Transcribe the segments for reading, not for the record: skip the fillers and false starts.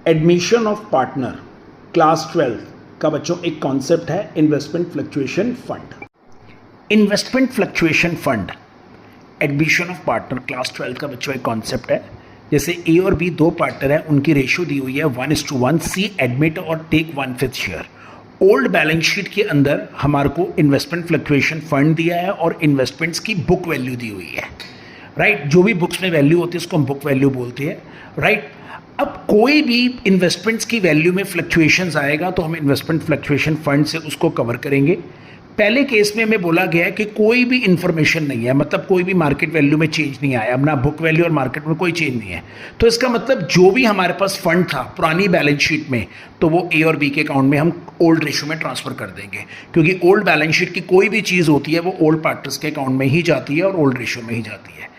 Admission of partner class 12 का बच्चों एक कॉन्सेप्ट है investment fluctuation fund. Investment fluctuation fund admission of partner class 12 का बच्चों एक कॉन्सेप्ट है। जैसे ए और बी दो पार्टनर हैं, उनकी रेशियो दी हुई है 1:1, सी एडमिट और take 1/5 share. Old balance sheet के अंदर हमारे को इन्वेस्टमेंट फ्लक्चुएशन फंड दिया है और इन्वेस्टमेंट्स की बुक वैल्यू दी हुई है, राइट। जो भी बुक्स में वैल्यू होती है उसको हम बुक वैल्यू बोलते हैं, राइट। अब कोई भी इन्वेस्टमेंट्स की वैल्यू में फ्लक्चुएशंस आएगा तो हम इन्वेस्टमेंट फ्लक्चुएशन फंड से उसको कवर करेंगे। पहले केस में हमें बोला गया है कि कोई भी इंफॉर्मेशन नहीं है, मतलब कोई भी मार्केट वैल्यू में चेंज नहीं आया, अपना बुक वैल्यू और मार्केट में कोई चेंज नहीं है। तो इसका मतलब जो भी हमारे पास फंड था पुरानी बैलेंस शीट में, तो वो ए और बी के अकाउंट में हम ओल्ड रेशियो में ट्रांसफर कर देंगे, क्योंकि ओल्ड बैलेंस शीट की कोई भी चीज़ होती है वो ओल्ड पार्टनर्स के अकाउंट में ही जाती है और ओल्ड रेशियो में ही जाती है।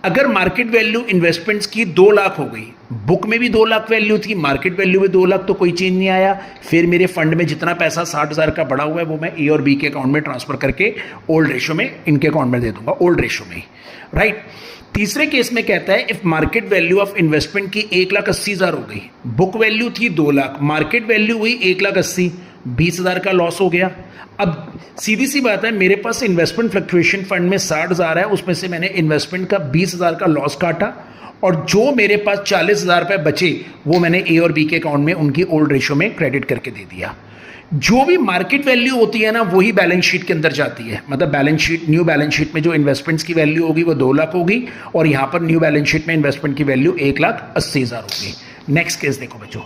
अगर मार्केट वैल्यू इन्वेस्टमेंट्स की 2 लाख हो गई, बुक में भी 2 लाख वैल्यू थी, मार्केट वैल्यू में 2 लाख, तो कोई चेंज नहीं आया। फिर मेरे फंड में जितना पैसा 60,000 का बढ़ा हुआ है वो मैं ए और बी के अकाउंट में ट्रांसफर करके ओल्ड रेशियो में इनके अकाउंट में दे दूंगा, ओल्ड रेशियो में ही, राइट। तीसरे केस में कहता है if market value of investment की 1,80,000 हो गई, बुक वैल्यू थी 2 लाख, मार्केट वैल्यू हुई 1,80,000, 20,000 का लॉस हो गया। अब सीधी सी बात है, मेरे पास इन्वेस्टमेंट फ्लक्चुएशन फंड में 60,000 है, उसमें से मैंने इन्वेस्टमेंट का 20,000 का लॉस काटा और जो मेरे पास 40,000 रुपये बचे वो मैंने ए और बी के अकाउंट में उनकी ओल्ड रेशियो में क्रेडिट करके दे दिया। जो भी मार्केट वैल्यू होती है ना वही बैलेंस शीट के अंदर जाती है, मतलब balance sheet, new balance sheet में जो इन्वेस्टमेंट्स की वैल्यू होगी वो 2 लाख होगी और यहाँ पर न्यू बैलेंस शीट में इन्वेस्टमेंट की वैल्यू 1,80,000 होगी। नेक्स्ट केस देखो बच्चों,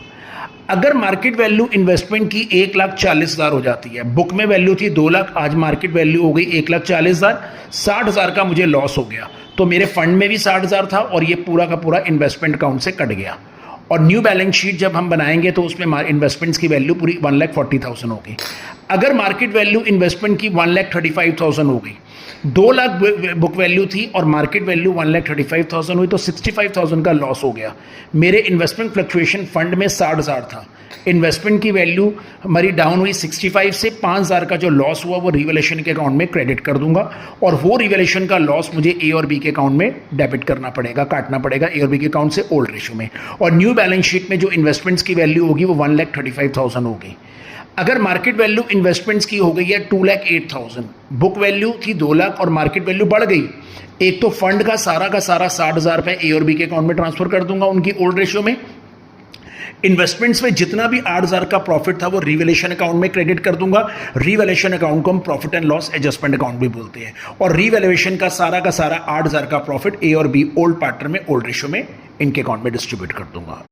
अगर मार्केट वैल्यू इन्वेस्टमेंट की 1,40,000 हो जाती है, बुक में वैल्यू थी 2 लाख, आज मार्केट वैल्यू हो गई 1,40,000, 60,000 का मुझे लॉस हो गया, तो मेरे फंड में भी 60,000 था और ये पूरा का पूरा इन्वेस्टमेंट अकाउंट से कट गया। और न्यू बैलेंस शीट जब हम बनाएंगे तो उसमें इन्वेस्टमेंट्स की वैल्यू पूरी 1,40,000 होगी। अगर मार्केट वैल्यू इन्वेस्टमेंट की 1,35,000 हो गई, 2 लाख बुक वैल्यू थी और मार्केट वैल्यू 1,35,000 हुई, तो 65,000 का लॉस हो गया। मेरे इन्वेस्टमेंट फ्लक्चुएशन फंड में 60,000 था, इन्वेस्टमेंट की वैल्यू हमारी डाउन हुई 65 से, 5,000 का जो लॉस हुआ वो रिवैल्यूएशन के अकाउंट में क्रेडिट कर दूंगा और वो रिवैल्यूएशन का लॉस मुझे ए और बी के अकाउंट में डेबिट करना पड़ेगा, काटना पड़ेगा ए और बी के अकाउंट से ओल्ड रेशियो में। और न्यू बैलेंस शीट में जो इन्वेस्टमेंट्स की वैल्यू होगी वो 1,35,000 होगी। अगर मार्केट वैल्यू इन्वेस्टमेंट्स की हो गई है 2,08,000, बुक वैल्यू थी 2 लाख और मार्केट वैल्यू बढ़ गई, एक तो फंड का सारा 60,000 रुपये ए और बी के अकाउंट में ट्रांसफर कर दूंगा उनकी ओल्ड रेशियो में। इन्वेस्टमेंट्स में जितना भी 8,000 का प्रॉफिट था वो रिवैल्यूएशन अकाउंट में क्रेडिट कर दूंगा। रिवैल्यूएशन अकाउंट को हम profit and loss adjustment account भी बोलते हैं। और रिवैल्यूएशन का सारा 8,000 का प्रॉफिट ए और बी ओल्ड पार्टनर में ओल्ड रेशियो में इनके अकाउंट में डिस्ट्रीब्यूट कर दूंगा।